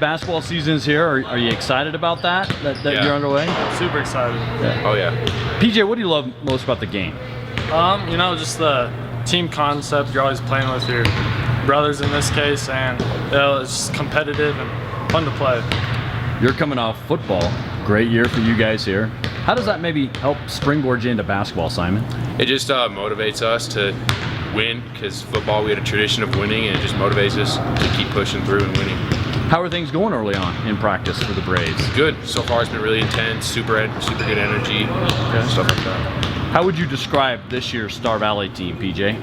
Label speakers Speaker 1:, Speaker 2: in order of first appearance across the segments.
Speaker 1: basketball season's here. Are you excited about that you're underway?
Speaker 2: Super excited.
Speaker 1: Yeah.
Speaker 3: Oh yeah.
Speaker 1: PJ, what do you love most about the game?
Speaker 2: You know, just the team concept. You're always playing with your brothers in this case, and it's just competitive and fun to play.
Speaker 1: You're coming off football. Great year for you guys here. How does that maybe help springboard you into basketball, Simon?
Speaker 3: It just motivates us to win, because football we had a tradition of winning, and it just motivates us to keep pushing through and winning.
Speaker 1: How are things going early on in practice for the Braves?
Speaker 3: Good. So far it's been really intense, super good energy, stuff like that.
Speaker 1: How would you describe this year's Star Valley team, PJ?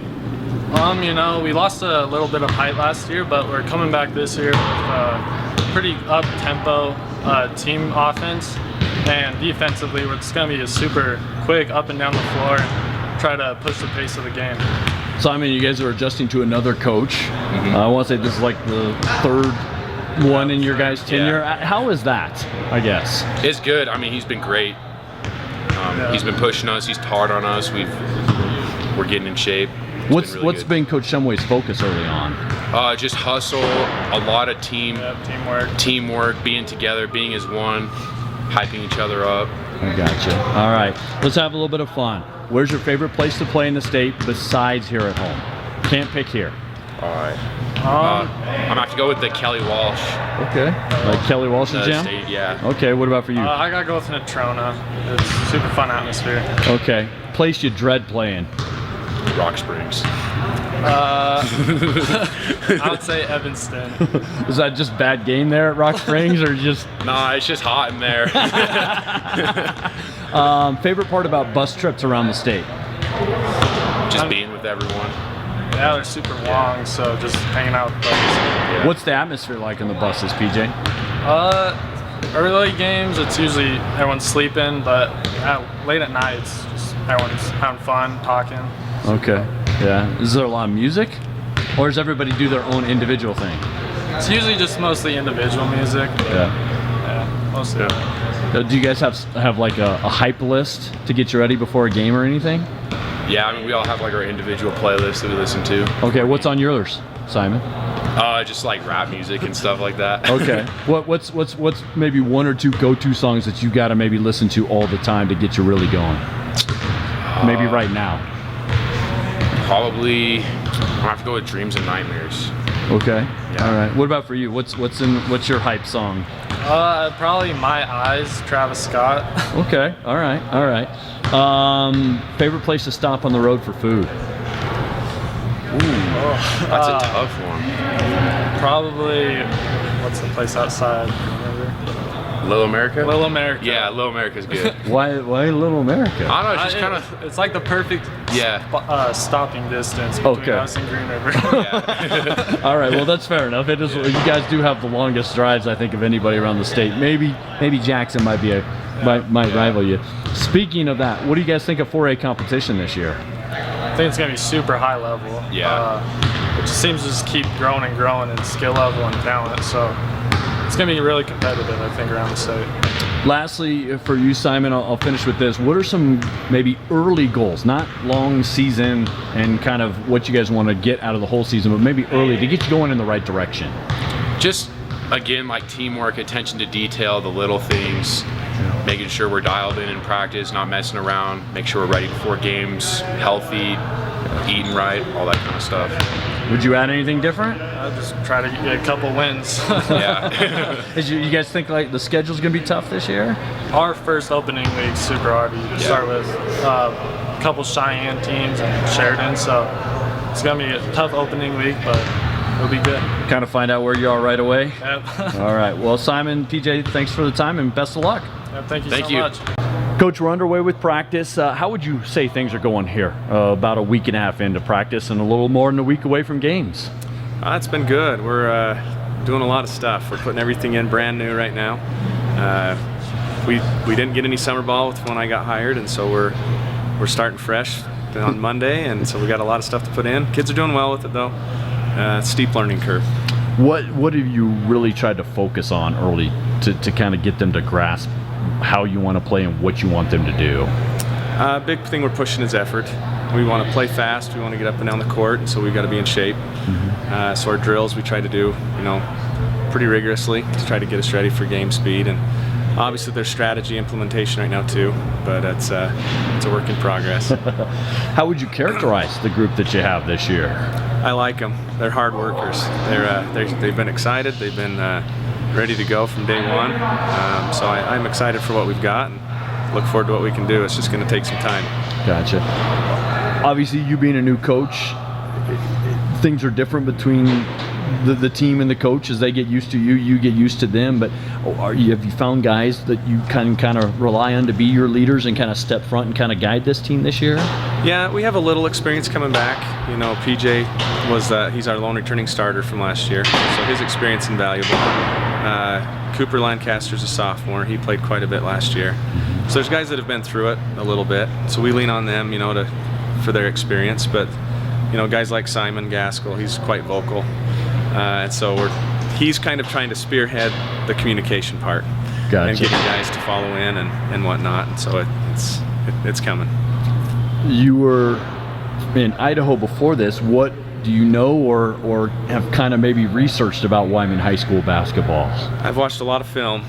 Speaker 2: You know, we lost a little bit of height last year, but we're coming back this year with pretty up-tempo team offense, and defensively we're just going to be a super quick up and down the floor and try to push the pace of the game.
Speaker 1: Simon, you guys are adjusting to another coach. I want to say this is like the third one in your guys' tenure.
Speaker 3: Yeah.
Speaker 1: How is that, I guess?
Speaker 3: It's good. I mean, he's been great. He's been pushing us. He's hard on us. We're getting in shape.
Speaker 1: What's been Coach Shumway's focus early on?
Speaker 3: Just hustle, a lot of teamwork, being together, being as one, hyping each other up.
Speaker 1: I gotcha. All right, let's have a little bit of fun. Where's your favorite place to play in the state besides here at home? Can't pick here.
Speaker 3: All right. I'm gonna have to go with the Kelly Walsh.
Speaker 1: Okay. Like Kelly Walsh's gym?
Speaker 3: State, yeah.
Speaker 1: Okay, what about for you?
Speaker 2: I gotta go with Natrona. It's a super fun atmosphere.
Speaker 1: Okay. Place you dread playing?
Speaker 3: Rock Springs.
Speaker 2: I would say Evanston.
Speaker 1: Is that just bad game there at Rock Springs, or just?
Speaker 3: Nah, it's just hot in there.
Speaker 1: Favorite part about bus trips around the state?
Speaker 3: Just being with everyone.
Speaker 2: Yeah, they're super long, so just hanging out with buddies.
Speaker 3: Yeah.
Speaker 1: What's the atmosphere like in the buses, PJ?
Speaker 2: Early games, it's usually everyone's sleeping, but late at night, it's just everyone's having fun, talking.
Speaker 1: Okay. Yeah. Is there a lot of music, or does everybody do their own individual thing?
Speaker 2: It's usually just mostly individual music.
Speaker 1: Yeah.
Speaker 2: Mostly.
Speaker 1: Do you guys have like a hype list to get you ready before a game or anything?
Speaker 3: Yeah, I mean, we all have like our individual playlists that we listen to.
Speaker 1: Okay, what's on yours, Simon?
Speaker 3: Just like rap music and stuff like that.
Speaker 1: Okay. What's maybe one or two go-to songs that you gotta maybe listen to all the time to get you really going? Maybe right now.
Speaker 3: Probably, I have to go with Dreams and Nightmares.
Speaker 1: Okay.
Speaker 3: Yeah.
Speaker 1: All right. What about for you? What's your hype song?
Speaker 2: Probably My Eyes, Travis Scott.
Speaker 1: Okay. All right. All right. Favorite place to stop on the road for food?
Speaker 3: That's a tough one.
Speaker 2: Probably, what's the place outside? Remember?
Speaker 3: Little America?
Speaker 2: Little America.
Speaker 3: Yeah, Little America's good.
Speaker 1: Why Little America?
Speaker 3: I don't know, it's just kind of...
Speaker 2: It's like the perfect stopping distance between us and Green River.
Speaker 3: Yeah.
Speaker 1: All right, well that's fair enough. It is. You guys do have the longest drives, I think, of anybody around the state. Maybe Jackson might be might rival you. Speaking of that, what do you guys think of 4A competition this year?
Speaker 2: I think it's gonna be super high level.
Speaker 3: Yeah.
Speaker 2: It just seems to just keep growing and growing in skill level and talent. So it's gonna be really competitive, I think, around the state.
Speaker 1: Lastly, for you, Simon, I'll finish with this. What are some maybe early goals, not long season and kind of what you guys want to get out of the whole season, but maybe early to get you going in the right direction?
Speaker 3: Just, again, like teamwork, attention to detail, the little things, making sure we're dialed in practice, not messing around, make sure we're ready before games, healthy, eating right, all that kind of stuff.
Speaker 1: Would you add anything different?
Speaker 2: I'll just try to get a couple wins.
Speaker 3: Yeah.
Speaker 1: You guys think like the schedule's gonna be tough this year?
Speaker 2: Our first opening week's super hard. You start with a couple Cheyenne teams and Sheridan, so it's gonna be a tough opening week, but it'll be good.
Speaker 1: Kind of find out where you are right away.
Speaker 2: Yep.
Speaker 1: All right. Well, Simon, PJ, thanks for the time and best of luck.
Speaker 2: Yep, thank you
Speaker 3: Thank
Speaker 2: so
Speaker 3: you.
Speaker 2: much.
Speaker 1: Coach, we're underway with practice. How would you say things are going here? About a week and a half into practice and a little more than a week away from games.
Speaker 4: It's been good. We're doing a lot of stuff. We're putting everything in brand new right now. We didn't get any summer ball when I got hired, and so we're starting fresh on Monday, and so we got a lot of stuff to put in. Kids are doing well with it though. Steep learning curve.
Speaker 1: What have you really tried to focus on early to kind of get them to grasp how you want to play and what you want them to do?
Speaker 4: Big thing we're pushing is effort. We want to play fast. We want to get up and down the court, and so we've got to be in shape. So our drills we try to do, pretty rigorously to try to get us ready for game speed, and obviously there's strategy implementation right now too, but it's a work in progress.
Speaker 1: How would you characterize the group that you have this year?
Speaker 4: I like them. They're hard workers. They've been excited. They've been ready to go from day one. So I'm excited for what we've got and look forward to what we can do. It's just going to take some time.
Speaker 1: Gotcha. Obviously, you being a new coach, things are different between the team and the coach as they get used to you, you get used to them. But have you found guys that you kind of rely on to be your leaders and kind of step front and kind of guide this team this year?
Speaker 4: Yeah, we have a little experience coming back. You know, PJ he's our lone returning starter from last year, so his experience is invaluable. Cooper Lancaster's a sophomore. He played quite a bit last year. So there's guys that have been through it a little bit. So we lean on them, you know, for their experience. But you know, guys like Simon Gaskell, he's quite vocal. And so he's kind of trying to spearhead the communication part.
Speaker 1: Gotcha.
Speaker 4: And getting guys to follow in and whatnot. And so it's coming.
Speaker 1: You were in Idaho before this. What do you know or have kind of maybe researched about Wyoming high school basketball?
Speaker 4: I've watched a lot of film.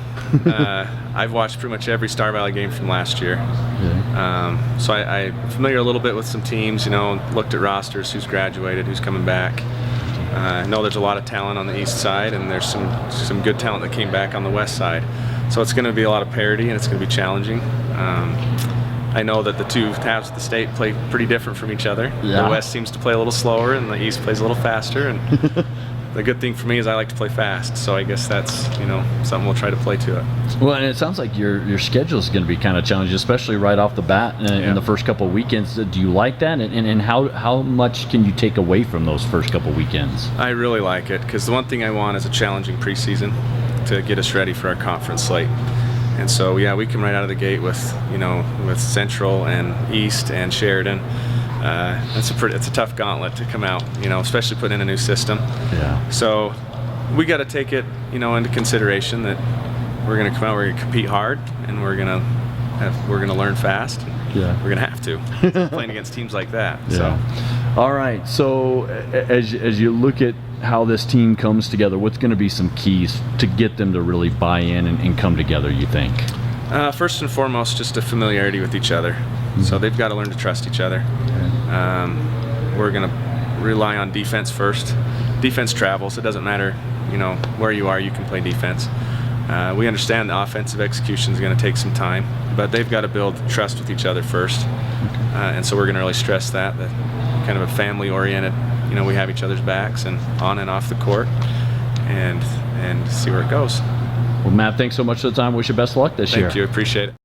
Speaker 4: I've watched pretty much every Star Valley game from last year. Yeah. So I'm familiar a little bit with some teams, you know, looked at rosters, who's graduated, who's coming back. I know there's a lot of talent on the east side, and there's some good talent that came back on the west side. So it's going to be a lot of parity, and it's going to be challenging. I know that the two halves of the state play pretty different from each other. Yeah. The west seems to play a little slower, and the east plays a little faster. And the good thing for me is I like to play fast, so I guess that's, you know, something we'll try to play to it.
Speaker 1: Well, and it sounds like your schedule is going to be kind of challenging, especially right off the bat in the first couple of weekends. Do you like that? And how much can you take away from those first couple of weekends?
Speaker 4: I really like it, because the one thing I want is a challenging preseason to get us ready for our conference slate. And so, yeah, we come right out of the gate with Central and East and Sheridan. It's a tough gauntlet to come out, you know, especially putting in a new system. Yeah. So we got to take it, you know, into consideration that we're going to come out, we're going to compete hard, and we're going to learn fast. Yeah. We're going to have to playing against teams like that. Yeah. So.
Speaker 1: All right. So as you look at how this team comes together, what's going to be some keys to get them to really buy in and come together, you think?
Speaker 4: First and foremost, just a familiarity with each other. Mm-hmm. So they've got to learn to trust each other. Okay. We're going to rely on defense first. Defense travels. It doesn't matter, you know, where you are, you can play defense. We understand the offensive execution is going to take some time, but they've got to build trust with each other first. Okay. And so we're going to really stress that kind of a family-oriented, you know, we have each other's backs and on and off the court, and see where it goes.
Speaker 1: Well, Matt, thanks so much for the time. Wish you best of luck this year.
Speaker 4: Thank you. Appreciate it.